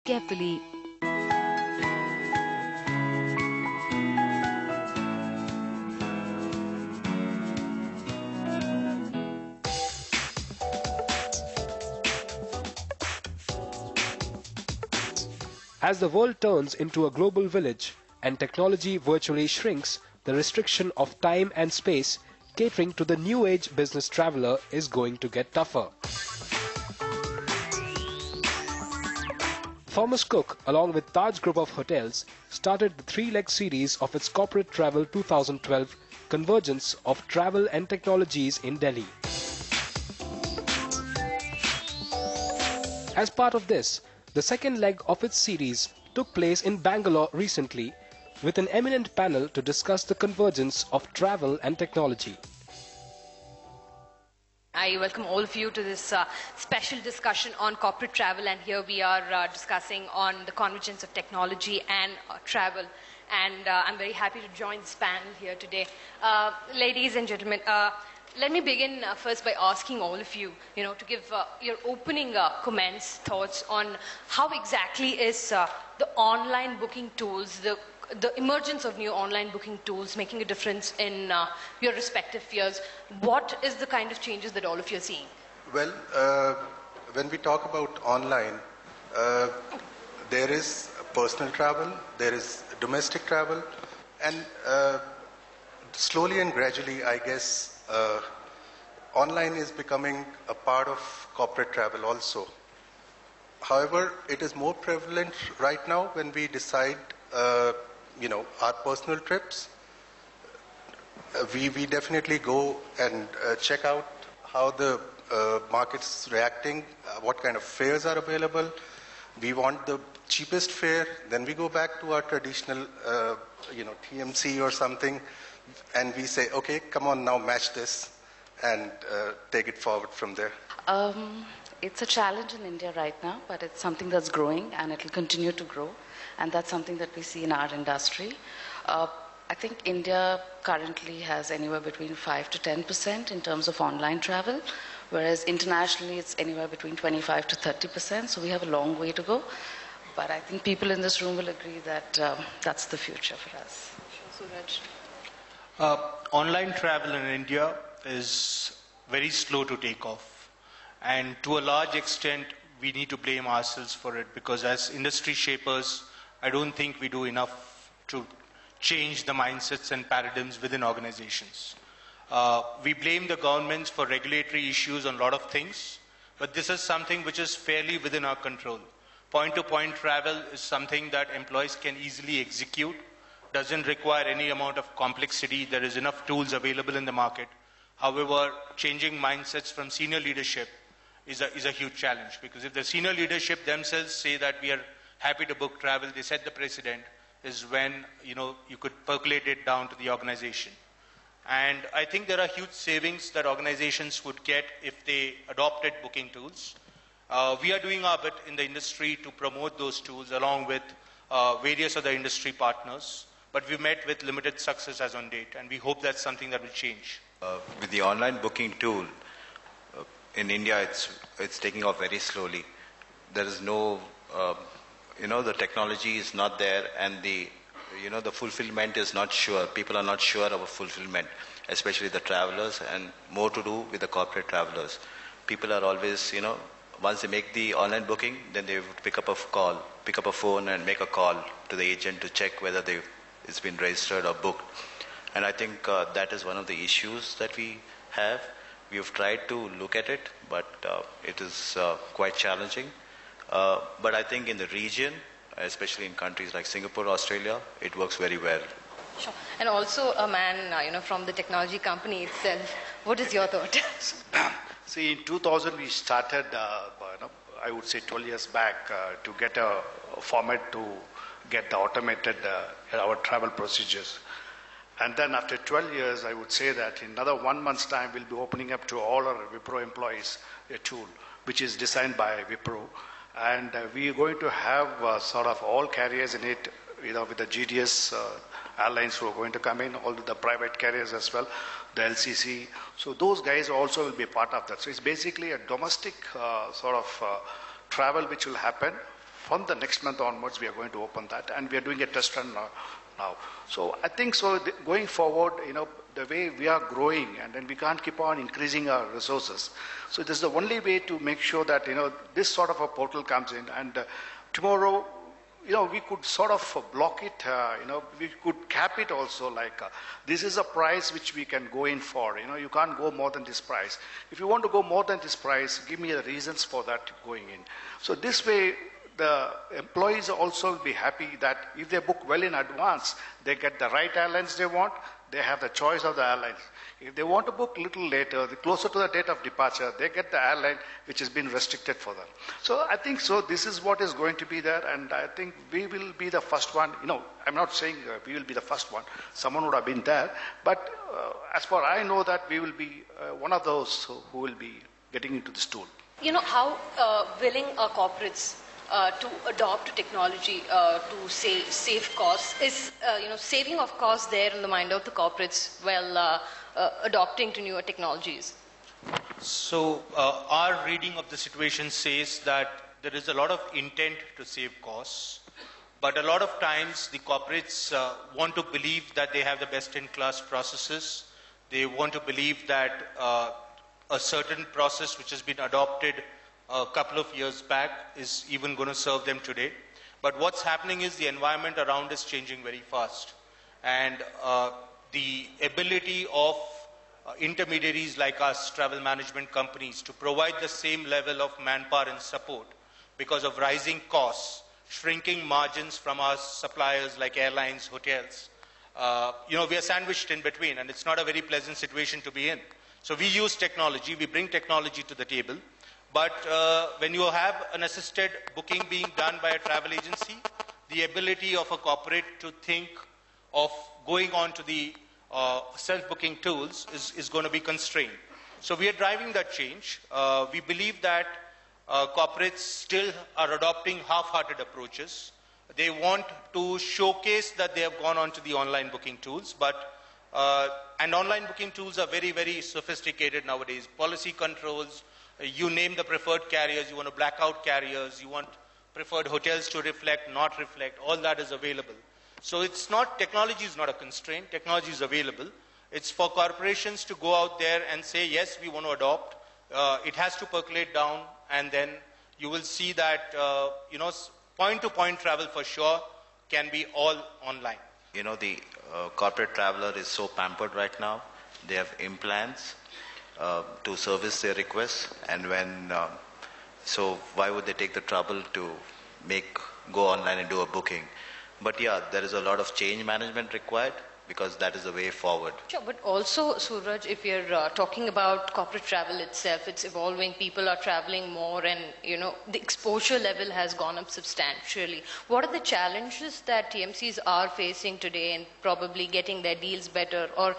carefully. As the world turns into a global village and technology virtually shrinks, the restriction of time and space catering to the new age business traveler is going to get tougher. Thomas Cook, along with Taj Group of Hotels, started the three-leg series of its Corporate Travel 2012 Convergence of Travel and Technologies in Delhi. As part of this, the second leg of its series took place in Bangalore recently with an eminent panel to discuss the convergence of travel and technology. I welcome all of you to this special discussion on corporate travel, and here we are discussing on the convergence of technology and travel. And I'm very happy to join this panel here today. Ladies and gentlemen, let me begin first by asking all of you, to give your opening comments, thoughts on how exactly is the online booking tools, the emergence of new online booking tools making a difference in your respective fields. What is the kind of changes that all of you are seeing? Well, when we talk about online, there is personal travel, there is domestic travel, and slowly and gradually, I guess, online is becoming a part of corporate travel also. However, it is more prevalent right now when we decide our personal trips. We definitely go and check out how the market's reacting, what kind of fares are available. We want the cheapest fare, then we go back to our traditional, TMC or something, and we say, okay, come on now, match this, and take it forward from there. It's a challenge in India right now, but it's something that's growing, and it will continue to grow. And that's something that we see in our industry. I think India currently has anywhere between 5 to 10% in terms of online travel, whereas internationally it's anywhere between 25 to 30%. So we have a long way to go. But I think people in this room will agree that that's the future for us. Suraj. Online travel in India is very slow to take off. And to a large extent, we need to blame ourselves for it, because as industry shapers, I don't think we do enough to change the mindsets and paradigms within organizations. We blame the governments for regulatory issues on a lot of things, but this is something which is fairly within our control. Point-to-point travel is something that employees can easily execute, doesn't require any amount of complexity. There is enough tools available in the market. However, changing mindsets from senior leadership is a huge challenge, because if the senior leadership themselves say that we are happy to book travel, they set the precedent, is when you could percolate it down to the organization. And I think there are huge savings that organizations would get if they adopted booking tools. We are doing our bit in the industry to promote those tools along with various other industry partners, but we've met with limited success as on date, and we hope that's something that will change. With the online booking tool, in India it's taking off very slowly. There is no the technology is not there, and the fulfillment is not sure. People are not sure about fulfillment, especially the travelers, and more to do with the corporate travelers. People are always, once they make the online booking, then they would pick up a phone and make a call to the agent to check whether it's been registered or booked. And I think that is one of the issues that we have. We have tried to look at it, but it is quite challenging. But I think in the region, especially in countries like Singapore, Australia, it works very well. Sure. And also a man, from the technology company itself. What is your thought? See, in 2000 we started, I would say 12 years back, to get a format to get the automated our travel procedures. And then after 12 years, I would say that in another 1 month's time, we'll be opening up to all our Wipro employees a tool which is designed by Wipro. And we are going to have sort of all carriers in it, with the GDS airlines who are going to come in, all the private carriers as well, the LCC. So those guys also will be part of that. So it's basically a domestic travel which will happen from the next month onwards, we are going to open that, and we are doing a test run now. So I think so going forward, the way we are growing, and then we can't keep on increasing our resources. So this is the only way to make sure that, this sort of a portal comes in, and tomorrow, we could sort of block it, we could cap it also, like this is a price which we can go in for, you can't go more than this price. If you want to go more than this price, give me the reasons for that going in. So this way, the employees also will be happy that if they book well in advance, they get the right airlines they want, they have the choice of the airlines. If they want to book a little later, closer to the date of departure, they get the airline which has been restricted for them. So I think so this is what is going to be there, and I think we will be the first one. I'm not saying we will be the first one. Someone would have been there. But as far as I know that we will be one of those who will be getting into this tool. How willing are corporates to adopt technology to save costs? Is saving of costs there in the mind of the corporates while adopting to newer technologies? So our reading of the situation says that there is a lot of intent to save costs, but a lot of times the corporates want to believe that they have the best-in-class processes. They want to believe that a certain process which has been adopted a couple of years back is even going to serve them today. But what's happening is the environment around is changing very fast. And the ability of intermediaries like us, travel management companies, to provide the same level of manpower and support because of rising costs, shrinking margins from our suppliers like airlines, hotels. We are sandwiched in between, and it's not a very pleasant situation to be in. So we use technology, we bring technology to the table. But when you have an assisted booking being done by a travel agency, the ability of a corporate to think of going on to the self-booking tools is going to be constrained. So we are driving that change. We believe that corporates still are adopting half-hearted approaches. They want to showcase that they have gone on to the online booking tools, and online booking tools are very, very sophisticated nowadays. Policy controls, you name the preferred carriers, you want to black out carriers, you want preferred hotels to reflect, not reflect, all that is available. So technology is not a constraint, technology is available. It's for corporations to go out there and say, yes, we want to adopt. It has to percolate down, and then you will see that, point-to-point travel for sure can be all online. The corporate traveler is so pampered right now. They have implants to service their requests, and so why would they take the trouble to go online and do a booking? But yeah, there is a lot of change management required, because that is the way forward. Sure, but also, Suraj, if you're talking about corporate travel itself, it's evolving, people are traveling more, and the exposure level has gone up substantially. What are the challenges that TMCs are facing today in probably getting their deals better, or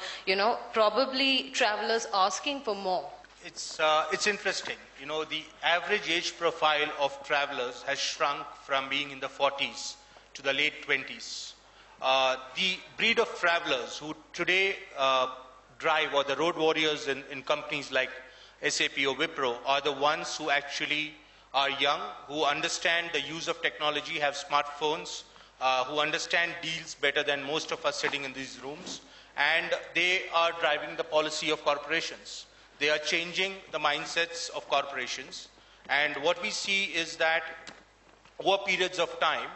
probably travelers asking for more? It's interesting. The average age profile of travelers has shrunk from being in the 40s to the late 20s. The breed of travelers who today drive, or the road warriors in companies like SAP or Wipro, are the ones who actually are young, who understand the use of technology, have smartphones, who understand deals better than most of us sitting in these rooms, and they are driving the policy of corporations. They are changing the mindsets of corporations, and what we see is that over periods of time,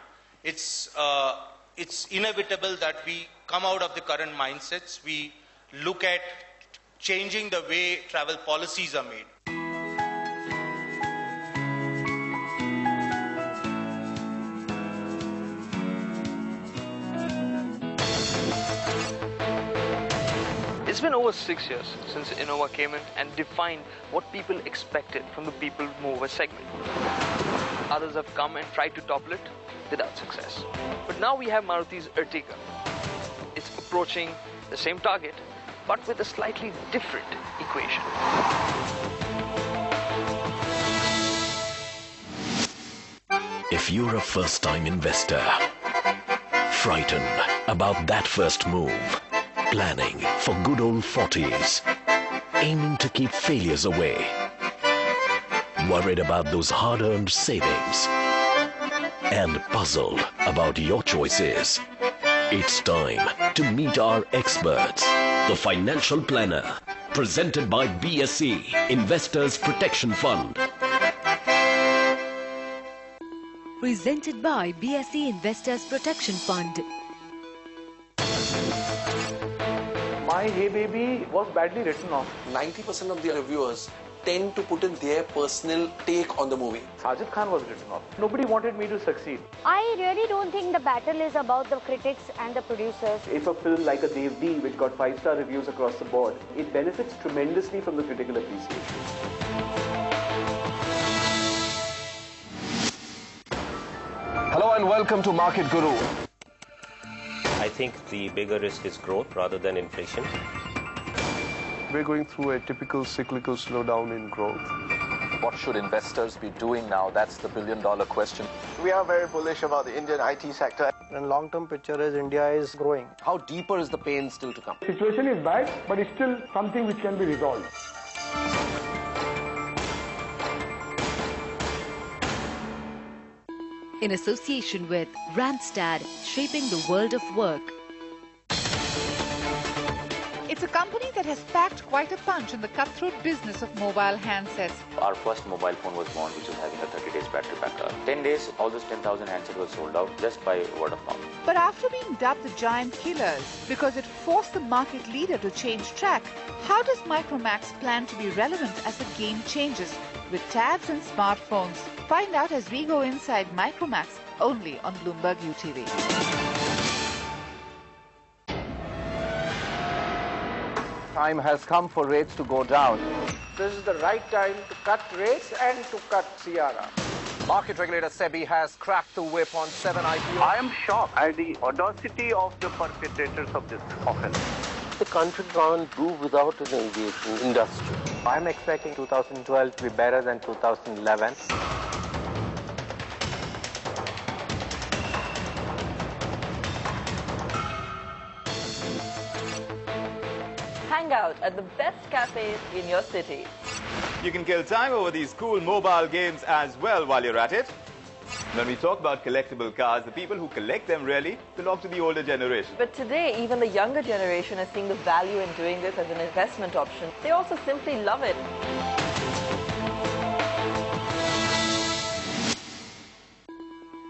it's inevitable that we come out of the current mindsets. We look at changing the way travel policies are made. It's been over 6 years since Innova came in and defined what people expected from the people mover segment. Others have come and tried to topple it without success. But now we have Maruti's Ertiga. It's approaching the same target, but with a slightly different equation. If you're a first-time investor, frightened about that first move, planning for good old 40s, aiming to keep failures away, worried about those hard-earned savings, and puzzled about your choices? It's time to meet our experts. The Financial Planner, presented by BSE, Investors Protection Fund. Presented by BSE Investors Protection Fund. My Hey Baby was badly written off. 90% of the reviewers tend to put in their personal take on the movie. Sajid Khan was written off. Nobody wanted me to succeed. I really don't think the battle is about the critics and the producers. If a film like a Dev D, which got 5-star reviews across the board, it benefits tremendously from the critical appreciation. Hello and welcome to Market Guru. I think the bigger risk is growth rather than inflation. We're going through a typical cyclical slowdown in growth. What should investors be doing now? That's the billion-dollar question. We are very bullish about the Indian IT sector. And long-term picture is India is growing. How deeper is the pain still to come? The situation is bad, but it's still something which can be resolved. In association with Randstad, shaping the world of work. It's a company that has packed quite a punch in the cutthroat business of mobile handsets. Our first mobile phone was born, which was having a 30 days battery backup. 10 days, almost 10,000 handsets were sold out just by word of mouth. But after being dubbed the giant killers because it forced the market leader to change track, how does Micromax plan to be relevant as the game changes with tabs and smartphones? Find out as we go inside Micromax, only on Bloomberg UTV. Time has come for rates to go down. This is the right time to cut rates and to cut CRR. Market regulator SEBI has cracked the whip on 7 IPOs. I am shocked at the audacity of the perpetrators of this offense. The country can't do without an aviation industry. I'm expecting 2012 to be better than 2011. Hang out at the best cafes in your city. You can kill time over these cool mobile games as well while you're at it. When we talk about collectible cars, the people who collect them really belong to the older generation. But today, even the younger generation is seeing the value in doing this as an investment option. They also simply love it.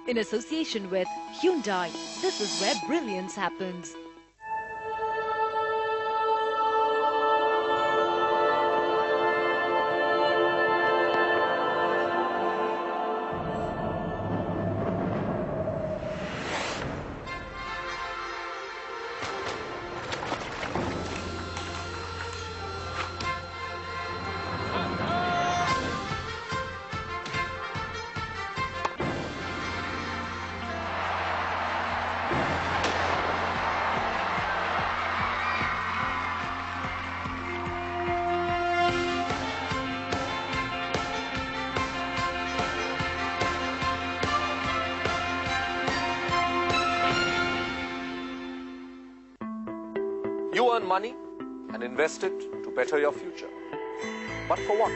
In association with Hyundai, this is where brilliance happens. You earn money and invest it to better your future. But for what?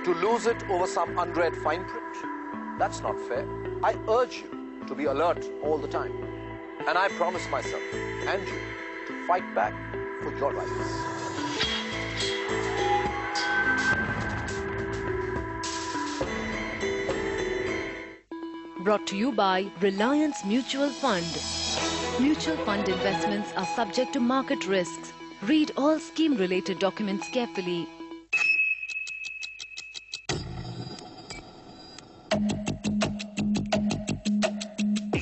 To lose it over some unread fine print? That's not fair. I urge you to be alert all the time. And I promise myself and you to fight back for your rights. Brought to you by Reliance Mutual Fund. Mutual fund investments are subject to market risks. Read all scheme-related documents carefully.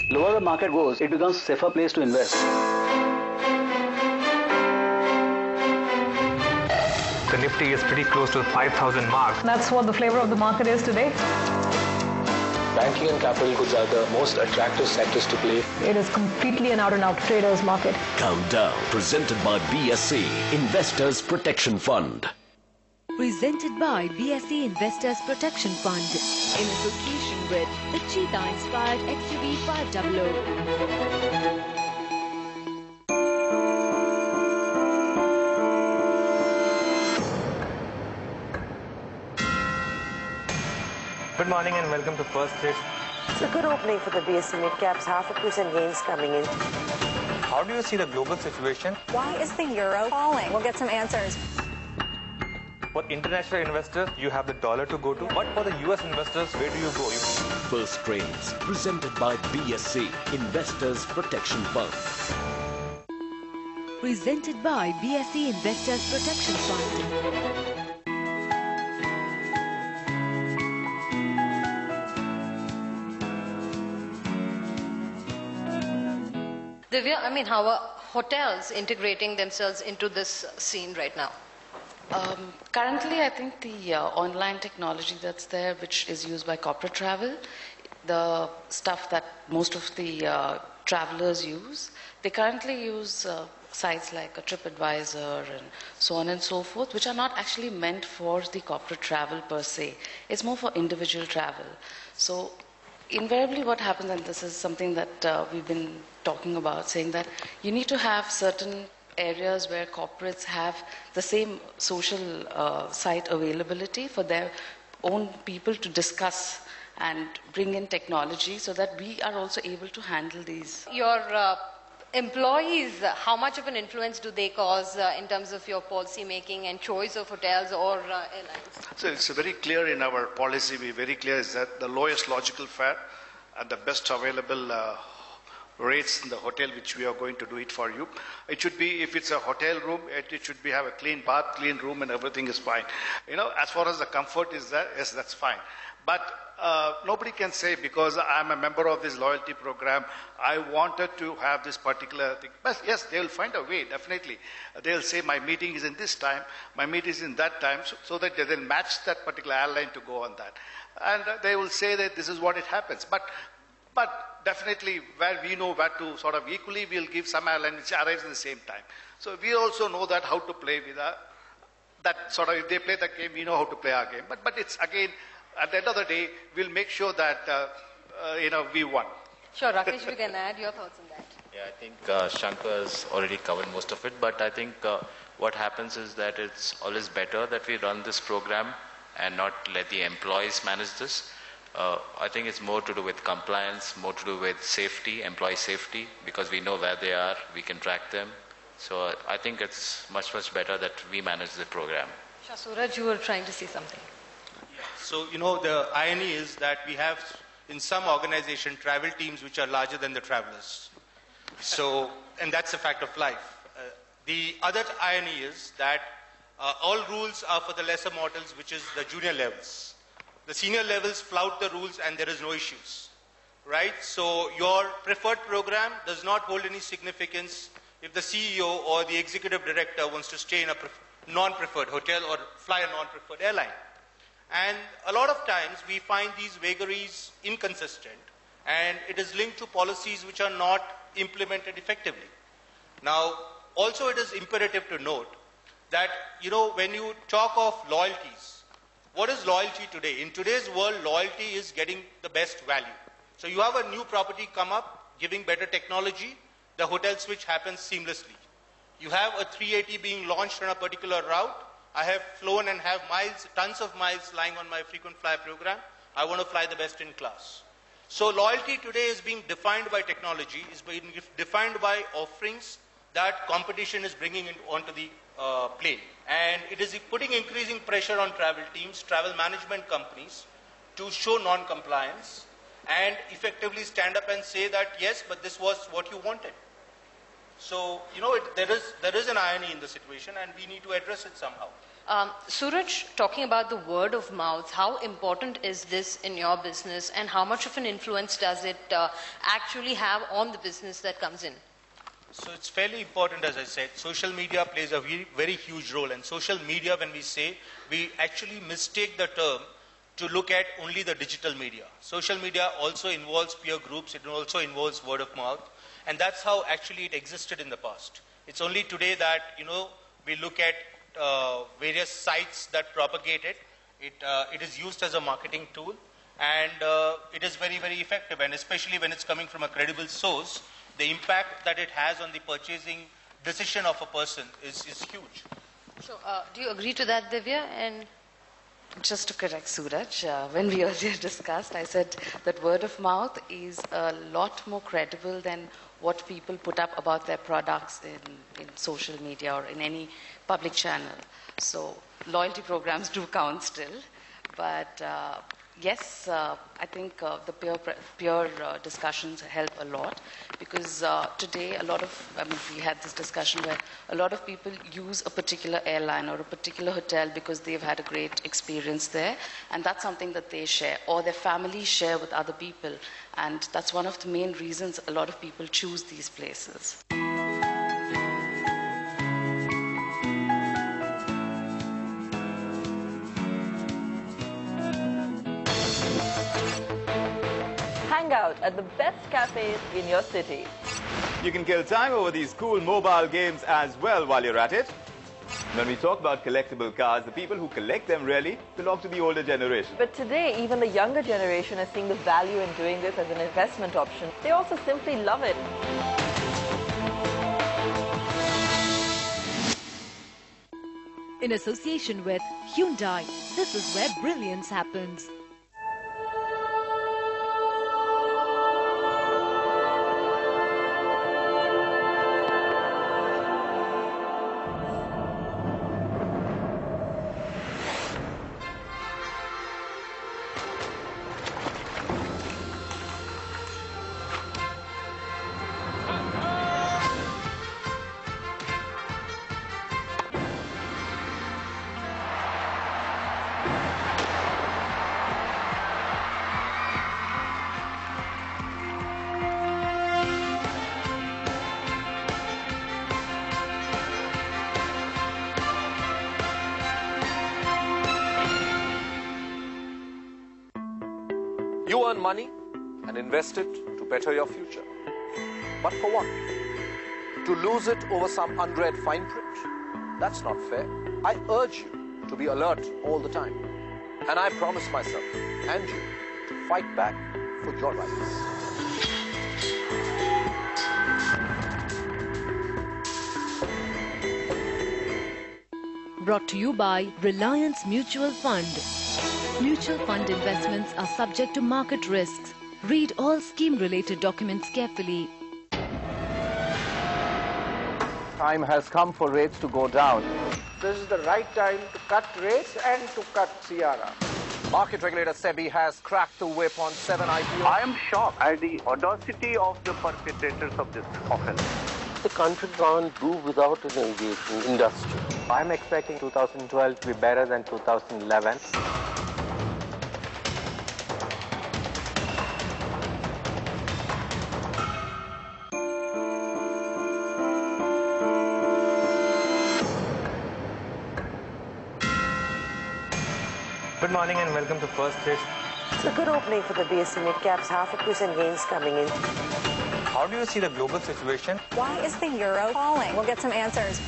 Lower the market goes, it becomes a safer place to invest. The Nifty is pretty close to the 5,000 mark. That's what the flavor of the market is today. Banking and capital goods are the most attractive sectors to play. It is completely an out-and-out trader's market. Countdown, presented by BSE, Investors Protection Fund. Presented by BSE Investors Protection Fund. In association with the Cheetah-inspired XUV 500. Good morning and welcome to First Hit. It's a good opening for the BSE mid-caps, 0.5% gains coming in. How do you see the global situation? Why is the euro falling? We'll get some answers. For international investors, you have the dollar to go to. But for the US investors, where do you go? First Trades, presented by BSE, Investors Protection Fund. Presented by BSE Investors Protection Fund. Divya, I mean, how are hotels integrating themselves into this scene right now? Currently, I think the online technology that's there, which is used by corporate travel, the stuff that most of the travelers use, they currently use sites like a TripAdvisor and so on and so forth, which are not actually meant for the corporate travel per se. It's more for individual travel. So invariably what happens, and this is something that we've been talking about, saying that you need to have certain areas where corporates have the same social site availability for their own people to discuss and bring in technology so that we are also able to handle these. Your employees, how much of an influence do they cause in terms of your policy making and choice of hotels or airlines? So it's very clear in our policy, we're very clear is that the lowest logical fare and the best available rates in the hotel, which we are going to do it for you. It should be, if it's a hotel room, it should be have a clean bath, clean room, and everything is fine. You know, as far as the comfort is there, yes, that's fine. But nobody can say, because I'm a member of this loyalty program, I wanted to have this particular thing. But yes, they will find a way, definitely. They'll say, my meeting is in this time, my meeting is in that time, so that they then match that particular airline to go on that. And they will say that this is what it happens. But definitely, where we know where to sort of equally, we'll give some airline which arrives at the same time. So we also know that how to play with that sort of, if they play the game, we know how to play our game. But it's again, at the end of the day, we'll make sure that, we won. Sure, Rakesh, you can add your thoughts on that. Yeah, I think Shankar has already covered most of it, but I think what happens is that it's always better that we run this program and not let the employees manage this. I think it's more to do with compliance, more to do with safety, employee safety, because we know where they are, we can track them. So I think it's much, much better that we manage the program. Suraj, you were trying to say something. So, the irony is that we have, in some organization, travel teams which are larger than the travelers. So, and that's a fact of life. The other irony is that all rules are for the lesser mortals, which is the junior levels. The senior levels flout the rules and there is no issues, right? So your preferred program does not hold any significance if the CEO or the executive director wants to stay in a non-preferred hotel or fly a non-preferred airline. And a lot of times we find these vagaries inconsistent and it is linked to policies which are not implemented effectively. Now, also it is imperative to note that, when you talk of loyalties, what is loyalty today? In today's world, loyalty is getting the best value. So you have a new property come up, giving better technology, the hotel switch happens seamlessly. You have a 380 being launched on a particular route. I have flown and have miles, tons of miles lying on my frequent flyer program. I want to fly the best in class. So loyalty today is being defined by technology, is being defined by offerings that competition is bringing onto the plane. And it is putting increasing pressure on travel teams, travel management companies to show non-compliance and effectively stand up and say that, yes, but this was what you wanted. So, there is an irony in the situation and we need to address it somehow. Suraj, talking about the word of mouth, how important is this in your business and how much of an influence does it actually have on the business that comes in? So it's fairly important, as I said. Social media plays a very, very huge role. And social media, when we say, we actually mistake the term to look at only the digital media. Social media also involves peer groups. It also involves word of mouth. And that's how actually it existed in the past. It's only today that, we look at various sites that propagate it. It is used as a marketing tool. And it is very, very effective. And especially when it's coming from a credible source, the impact that it has on the purchasing decision of a person is huge. So, do you agree to that, Divya? And Just to correct Suraj, when we earlier discussed, I said that word of mouth is a lot more credible than what people put up about their products in social media or in any public channel. So loyalty programs do count still, but yes, I think the peer discussions help a lot, because today we had this discussion where a lot of people use a particular airline or a particular hotel because they've had a great experience there, and that's something that they share, or their families share with other people, and that's one of the main reasons a lot of people choose these places. Hang out at the best cafes in your city. You can kill time over these cool mobile games as well while you're at it. When we talk about collectible cars, the people who collect them really belong to the older generation. But today, even the younger generation is seeing the value in doing this as an investment option. They also simply love it. In association with Hyundai, this is where brilliance happens. You earn money and invest it to better your future. But for what? To lose it over some unread fine print? That's not fair. I urge you to be alert all the time. And I promise myself and you to fight back for your rights. Brought to you by Reliance Mutual Fund. Mutual fund investments are subject to market risks. Read all scheme-related documents carefully. Time has come for rates to go down. This is the right time to cut rates and to cut CRR. Market regulator SEBI has cracked the whip on 7 IPOs. I am shocked at the audacity of the perpetrators of this offense. The country can't do without an aviation industry. I'm expecting 2012 to be better than 2011. Good morning and welcome to First Hit. It's a good opening for the BSE mid-caps, 0.5% gains coming in. How do you see the global situation? Why is the euro falling? We'll get some answers.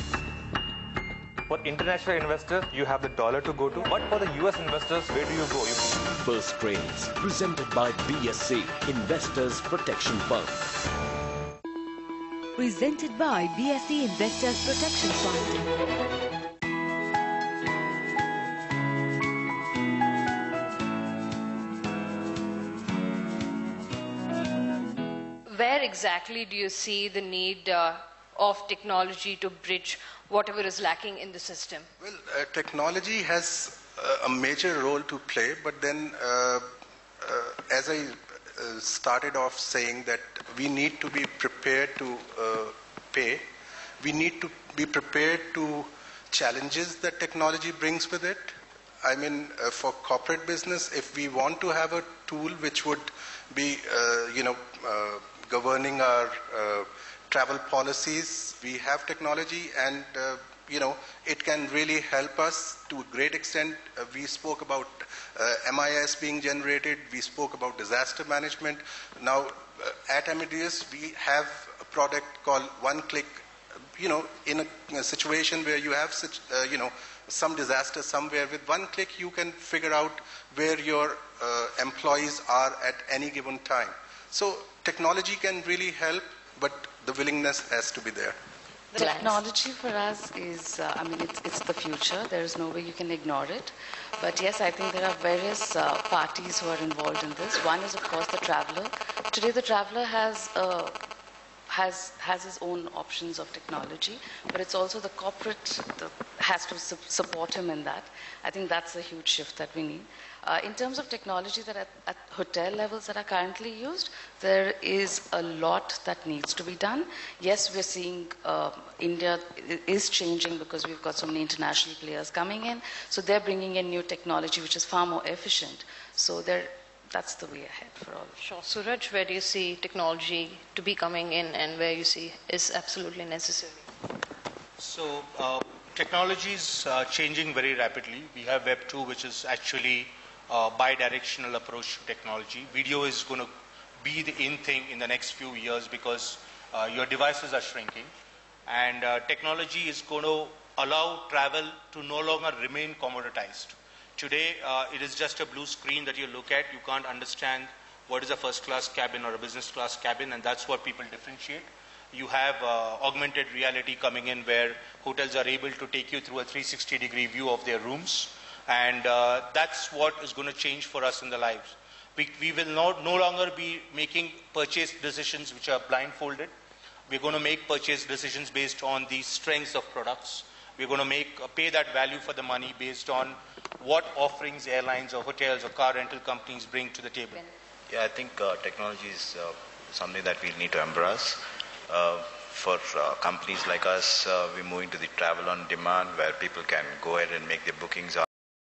For international investors, you have the dollar to go to. But for the US investors, where do you go? First Trades, presented by BSE, Investors Protection Fund. Presented by BSE Investors Protection Fund. Where exactly do you see the need of technology to bridge whatever is lacking in the system? Well, technology has a major role to play, but then as I started off saying that we need to be prepared to pay, we need to be prepared to challenges that technology brings with it. I mean, for corporate business, if we want to have a tool which would be, governing our travel policies, we have technology, and it can really help us to a great extent. We spoke about MIS being generated, we spoke about disaster management. Now at Amadeus we have a product called One Click. In a situation where you have such some disaster somewhere, with one click you can figure out where your employees are at any given time. So technology can really help, but the willingness has to be there. Technology for us is, I mean, it's the future. There is no way you can ignore it. But yes, I think there are various parties who are involved in this. One is, of course, the traveler. Today, the traveler has his own options of technology, but it's also the corporate that has to support him in that. I think that's a huge shift that we need. In terms of technology that at hotel levels that are currently used, there is a lot that needs to be done. Yes, we're seeing India is changing because we've got so many international players coming in. So they're bringing in new technology which is far more efficient. So that's the way ahead for all. Sure. Suraj, where do you see technology to be coming in and where you see is absolutely necessary? So technology is changing very rapidly. We have Web 2, which is actually bi-directional approach to technology. Video is going to be the in thing in the next few years because your devices are shrinking, and technology is going to allow travel to no longer remain commoditized. Today, it is just a blue screen that you look at. You can't understand what is a first-class cabin or a business-class cabin, and that's what people differentiate. You have augmented reality coming in where hotels are able to take you through a 360-degree view of their rooms. And that's what is going to change for us in the lives. We will no longer be making purchase decisions which are blindfolded. We're going to make purchase decisions based on the strengths of products. We're going to pay that value for the money based on what offerings airlines or hotels or car rental companies bring to the table. Yeah, I think technology is something that we need to embrace. For companies like us, we're moving to the travel on demand where people can go ahead and make their bookings